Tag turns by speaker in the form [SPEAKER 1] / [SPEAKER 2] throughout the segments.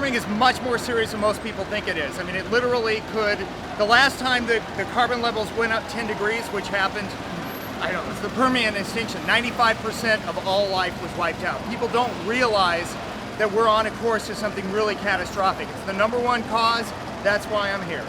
[SPEAKER 1] warming is much more serious than most people think it is. I mean, it literally could, the last time the carbon levels went up 10 degrees, which happened, I don't know, it's the Permian extinction, 95% of all life was wiped out. People don't realize that we're on a course to something really catastrophic. It's the #1 cause, that's why I'm here.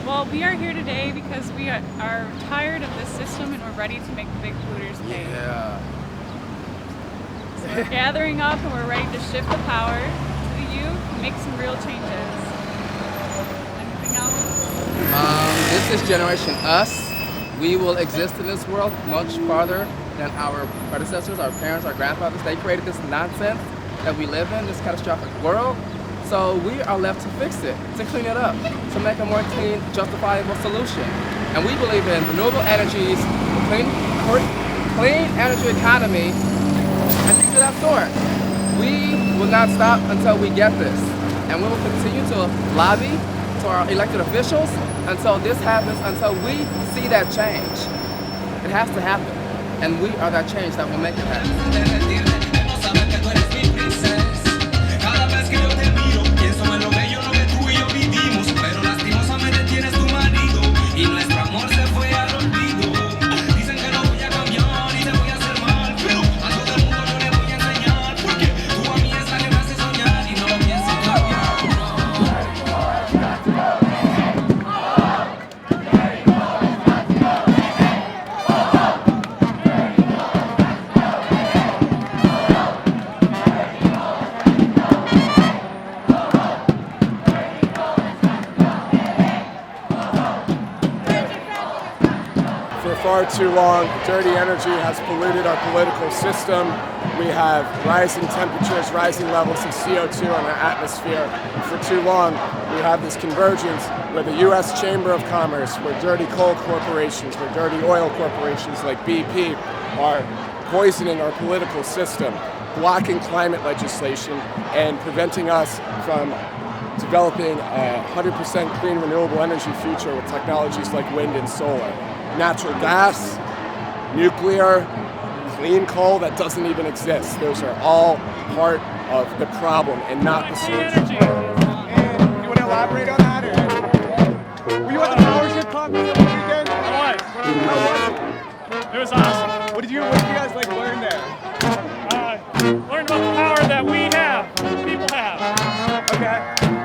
[SPEAKER 2] Well, we are here today because we are tired of this system and we're ready to make the big polluters pay.
[SPEAKER 3] Yeah.
[SPEAKER 2] So we're gathering up and we're ready to shift the power to the youth and make some real changes. Anything else?
[SPEAKER 3] This is Generation Us. We will exist in this world much farther than our predecessors, our parents, our grandfathers. They created this nonsense that we live in, this catastrophic world. So we are left to fix it, to clean it up, to make a more clean, justifiable solution. And we believe in renewable energies, clean energy economy, and things of that sort. We will not stop until we get this. And we will continue to lobby to our elected officials until this happens, until we see that change. It has to happen. And we are that change that will make it happen.
[SPEAKER 4] For far too long, dirty energy has polluted our political system. We have rising temperatures, rising levels of CO2 in our atmosphere. And for too long, we have this convergence where the U.S. Chamber of Commerce, where dirty coal corporations, where dirty oil corporations like BP are poisoning our political system, blocking climate legislation, and preventing us from developing a 100% clean renewable energy future with technologies like wind and solar. Natural gas, nuclear, clean coal that doesn't even exist. Those are all part of the problem and not the solution.
[SPEAKER 5] And you want to elaborate on that? Were you at the Powership conference over the weekend?
[SPEAKER 6] I was.
[SPEAKER 5] How was it?
[SPEAKER 6] It was awesome.
[SPEAKER 5] What did you guys learn there?
[SPEAKER 6] Learned about the power that we have, people have.
[SPEAKER 5] Okay.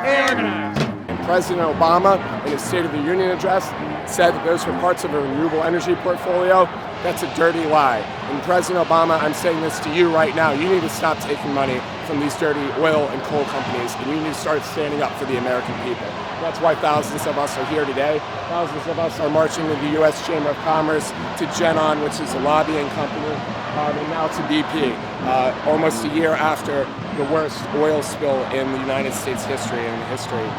[SPEAKER 6] Stay organized.
[SPEAKER 4] President Obama, in his State of the Union address, said that those were parts of a renewable energy portfolio. That's a dirty lie. And President Obama, I'm saying this to you right now, you need to stop taking money from these dirty oil and coal companies, and you need to start standing up for the American people. That's why thousands of us are here today. Thousands of us are marching to the U.S. Chamber of Commerce, to GenOn, which is a lobbying company, and now to BP, almost a year after the worst oil spill in the United States history and history.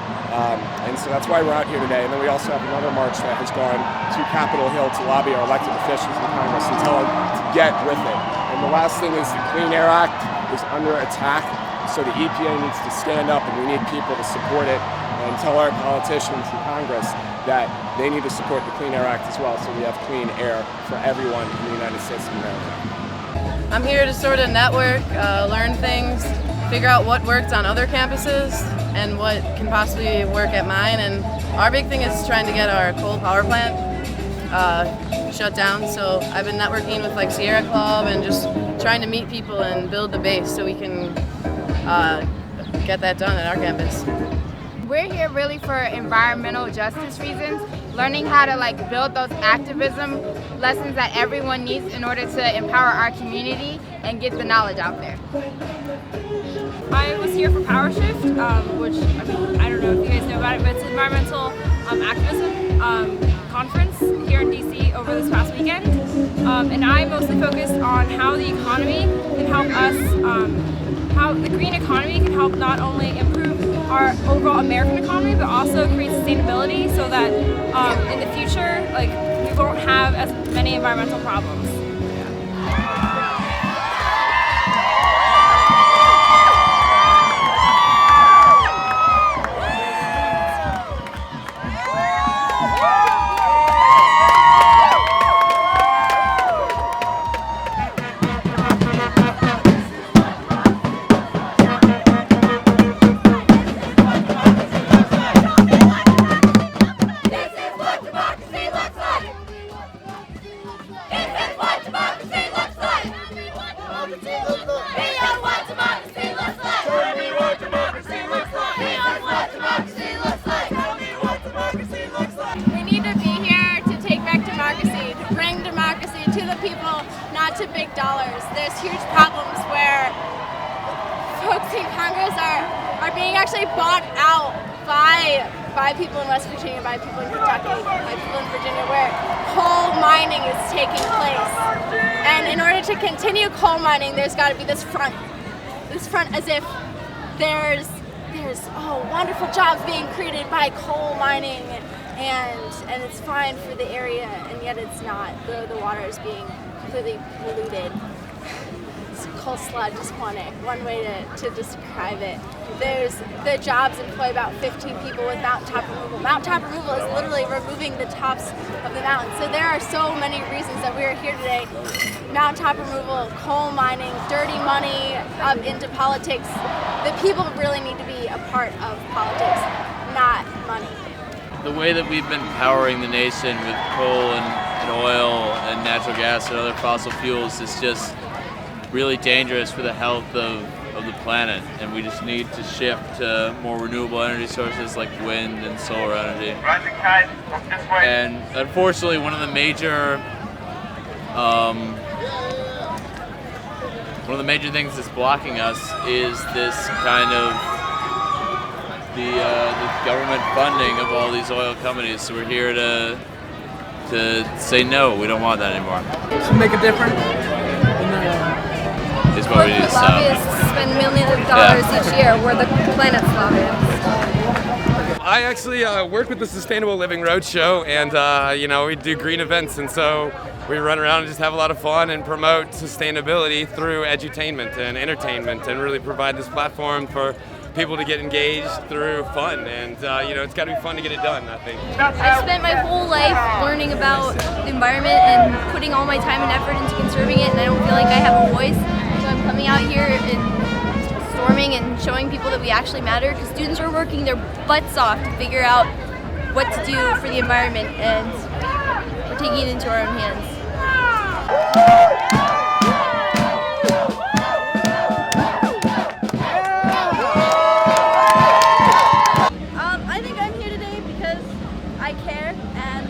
[SPEAKER 4] And so that's why we're out here today. And then we also have another march that has gone to Capitol Hill to lobby our elected officials in Congress and tell them to get with it. And the last thing is the Clean Air Act is under attack. So the EPA needs to stand up, and we need people to support it and tell our politicians in Congress that they need to support the Clean Air Act as well, so we have clean air for everyone in the United States of America.
[SPEAKER 7] I'm here to sort of network, learn things figure out what worked on other campuses and what can possibly work at mine. And our big thing is trying to get our coal power plant shut down. So I've been networking with like Sierra Club and just trying to meet people and build the base so we can get that done at our campus.
[SPEAKER 8] We're here really for environmental justice reasons, learning how to like build those activism lessons that everyone needs in order to empower our community and get the knowledge out there.
[SPEAKER 2] I was here for PowerShift, which I don't know if you guys know about it, but it's an environmental activism conference here in DC over this past weekend. And I mostly focused on how the economy can help us, how the green economy can help not only improve our overall American economy, but also create sustainability so that in the future, like, we won't have as many environmental problems.
[SPEAKER 9] Not to big dollars. There's huge problems where folks in Congress are being actually bought out by people in West Virginia, by people in Kentucky, by people in Virginia, where coal mining is taking place. And in order to continue coal mining, there's got to be this front as if there's wonderful jobs being created by coal mining, and it's fine for the area, and yet it's not. The water is being completely polluted. It's coal sludge is one way to describe it. The jobs employ about 15 people with mountaintop removal. Mountaintop removal is literally removing the tops of the mountains. So there are so many reasons that we are here today. Mountaintop removal, coal mining, dirty money into politics. The people really need to be a part of politics, not money.
[SPEAKER 10] The way that we've been powering the nation with coal and oil and natural gas and other fossil fuels is just really dangerous for the health of the planet, and we just need to shift to more renewable energy sources like wind and solar energy. And unfortunately, one of the major things that's blocking us is this kind of the government funding of all these oil companies. So we're here to say no, we don't want that anymore.
[SPEAKER 11] To make a difference.
[SPEAKER 10] Is what we need to stop.
[SPEAKER 9] Lobbyists spend millions of dollars each year. We're the planet's lobbyists.
[SPEAKER 12] I actually work with the Sustainable Living Roadshow, and we do green events, and so we run around and just have a lot of fun and promote sustainability through edutainment and entertainment, and really provide this platform for people to get engaged through fun, and it's got to be fun to get it done, I think.
[SPEAKER 13] I've spent my whole life learning about the environment and putting all my time and effort into conserving it, and I don't feel like I have a voice, so I'm coming out here and storming and showing people that we actually matter, because students are working their butts off to figure out what to do for the environment, and we're taking it into our own hands. I think I'm here today because I care, and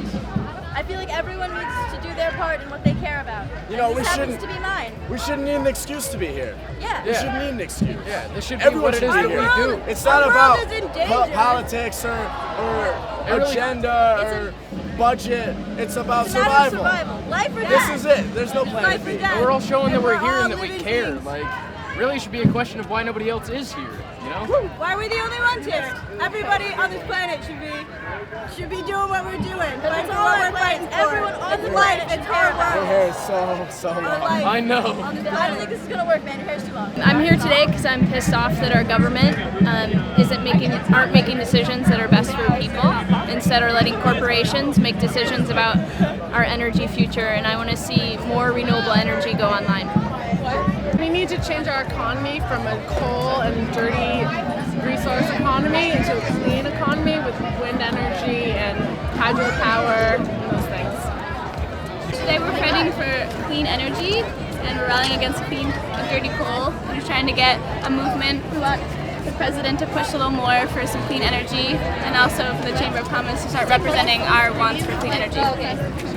[SPEAKER 13] I feel like everyone needs to do their part in what they care about.
[SPEAKER 14] You know,
[SPEAKER 13] this happens to be mine.
[SPEAKER 14] We shouldn't need an excuse to be here.
[SPEAKER 13] Yeah.
[SPEAKER 14] We shouldn't need an excuse.
[SPEAKER 11] Yeah, this should be
[SPEAKER 14] Everyone
[SPEAKER 11] what it is that we do.
[SPEAKER 14] It's not about
[SPEAKER 13] politics
[SPEAKER 14] or agenda or budget. It's about survival.
[SPEAKER 13] Life or
[SPEAKER 14] This
[SPEAKER 13] death.
[SPEAKER 14] is it. There's no plan
[SPEAKER 13] Life or
[SPEAKER 14] B.
[SPEAKER 13] death.
[SPEAKER 11] And we're all showing that we're here
[SPEAKER 13] all
[SPEAKER 11] and that we
[SPEAKER 13] living
[SPEAKER 11] care.
[SPEAKER 13] things.
[SPEAKER 11] Like, really should be a question of why nobody else is here, you know?
[SPEAKER 15] Why are we the only ones here? Everybody on this planet should be doing what we're doing.
[SPEAKER 13] That's all we're fighting for. Everyone on the planet should care about
[SPEAKER 14] Your hair is so long.
[SPEAKER 11] I know.
[SPEAKER 13] I don't think this is gonna work, man. Your hair's too long.
[SPEAKER 2] I'm here today because I'm pissed off that our government aren't making decisions that are best for people. Instead, are letting corporations make decisions about our energy future, and I want to see more renewable energy go online.
[SPEAKER 16] We need to change our economy from a coal and dirty resource economy into a clean economy with wind energy and hydropower and those things.
[SPEAKER 17] Today we're fighting for clean energy and we're rallying against clean and dirty coal. We're trying to get a movement. We want the president to push a little more for some clean energy and also for the Chamber of Commerce to start representing our wants for clean energy.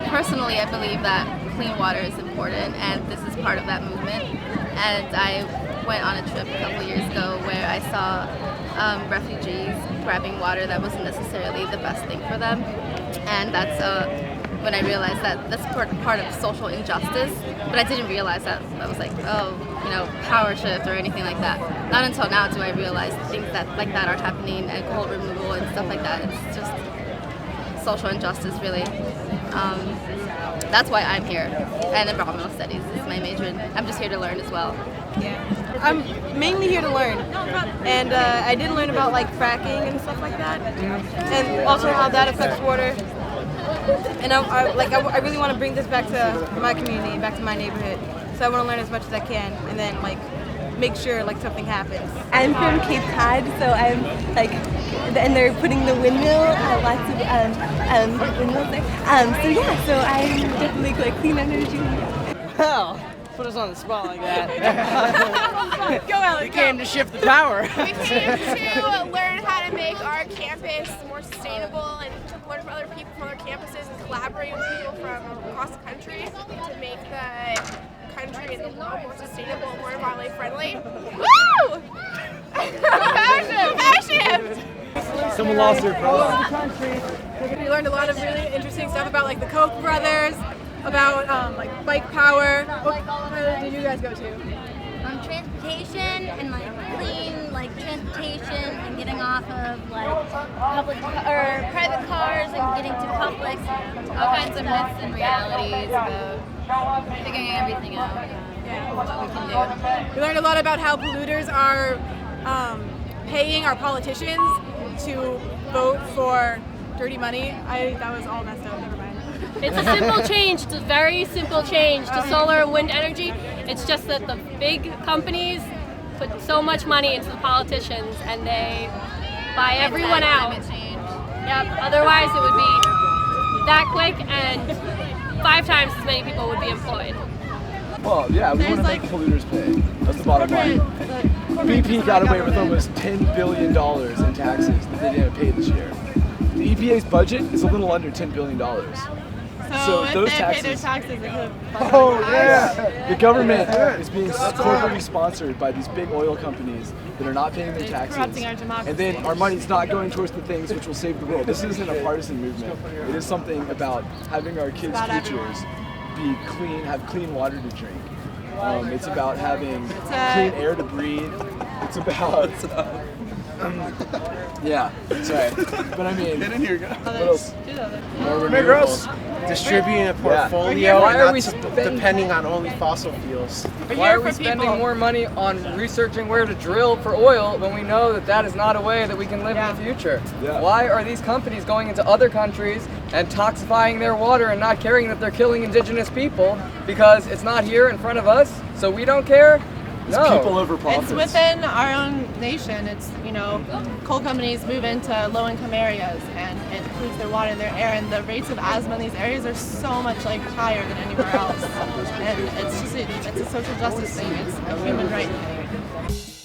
[SPEAKER 7] Personally, I believe that clean water is important, and this is part of that movement. And I went on a trip a couple years ago where I saw refugees grabbing water that wasn't necessarily the best thing for them, and that's when I realized that that's part of social injustice. But I didn't realize that was like, oh, you know, power shift or anything like that. Not until now do I realize things that like that are happening, and coal removal and stuff like that. It's just social injustice, really. That's why I'm here, and environmental studies is my major. I'm just here to learn as well.
[SPEAKER 15] Yeah, I'm mainly here to learn, and I did learn about like fracking and stuff like that, and also how that affects water. And I really want to bring this back to my community, back to my neighborhood. So I want to learn as much as I can, and then like make sure like something happens.
[SPEAKER 18] I'm from Cape Cod, so I'm like, and they're putting the windmill, lots of windmills there. So yeah, so I'm definitely like clean energy.
[SPEAKER 19] Well, put us on the spot like that.
[SPEAKER 15] Go, Alex.
[SPEAKER 19] We came to shift the power.
[SPEAKER 9] We came to learn how to make our campus more sustainable and learn from other people from other campuses and collaborate with people from across the country to make the country and the world more sustainable and more environmentally friendly. Woo! Power shift!
[SPEAKER 19] Someone lost their phone.
[SPEAKER 15] We learned a lot of really interesting stuff about like the Koch brothers, about like bike power. Where did you guys go to?
[SPEAKER 13] Transportation and like clean like transportation and getting off of like public or private cars and getting to public.
[SPEAKER 17] All kinds of myths and realities about figuring everything out. What we can do.
[SPEAKER 15] We learned a lot about how polluters are paying our politicians to vote for dirty money. That was all messed up. Never mind.
[SPEAKER 20] It's a simple change. It's a very simple change to solar and wind energy. It's just that the big companies put so much money into the politicians and they buy everyone out. Yep. Otherwise, it would be that quick and 5 times as many people would be employed.
[SPEAKER 14] Well, yeah, we want to make the polluters pay. That's the bottom line. BP got away with almost $10 billion in taxes that they didn't pay this year. The EPA's budget is a little under $10 billion. So
[SPEAKER 15] if
[SPEAKER 14] those
[SPEAKER 15] they
[SPEAKER 14] taxes,
[SPEAKER 15] pay their taxes, they could.
[SPEAKER 14] oh yeah, the government is being corporately sponsored by these big oil companies that are not paying their taxes,
[SPEAKER 15] corrupting our democracy.
[SPEAKER 14] and then our money's not going towards the things which will save the world. This isn't a partisan movement. It is something about having our kids' futures be clean, have clean water to drink. It's about having clean air to breathe. It's about yeah, sorry, but I mean,
[SPEAKER 15] Get in here, guys.
[SPEAKER 14] more
[SPEAKER 21] Migros.
[SPEAKER 14] renewables.
[SPEAKER 21] Distributing a
[SPEAKER 14] Yeah.
[SPEAKER 21] portfolio
[SPEAKER 14] Why
[SPEAKER 21] and
[SPEAKER 14] are
[SPEAKER 21] not
[SPEAKER 14] we
[SPEAKER 21] depending on only fossil fuels.
[SPEAKER 11] Why are we spending more money on researching where to drill for oil when we know that that is not a way that we can live in the future?
[SPEAKER 14] Yeah.
[SPEAKER 11] Why are these companies going into other countries and toxifying their water and not caring that they're killing indigenous people because it's not here in front of us, so we don't care?
[SPEAKER 14] It's
[SPEAKER 11] No.
[SPEAKER 14] people over profits.
[SPEAKER 16] It's within our own nation. It's, you know, coal companies move into low-income areas and it pollutes their water and their air, and the rates of asthma in these areas are so much like higher than anywhere else. And it's a social justice thing. It's a human right thing.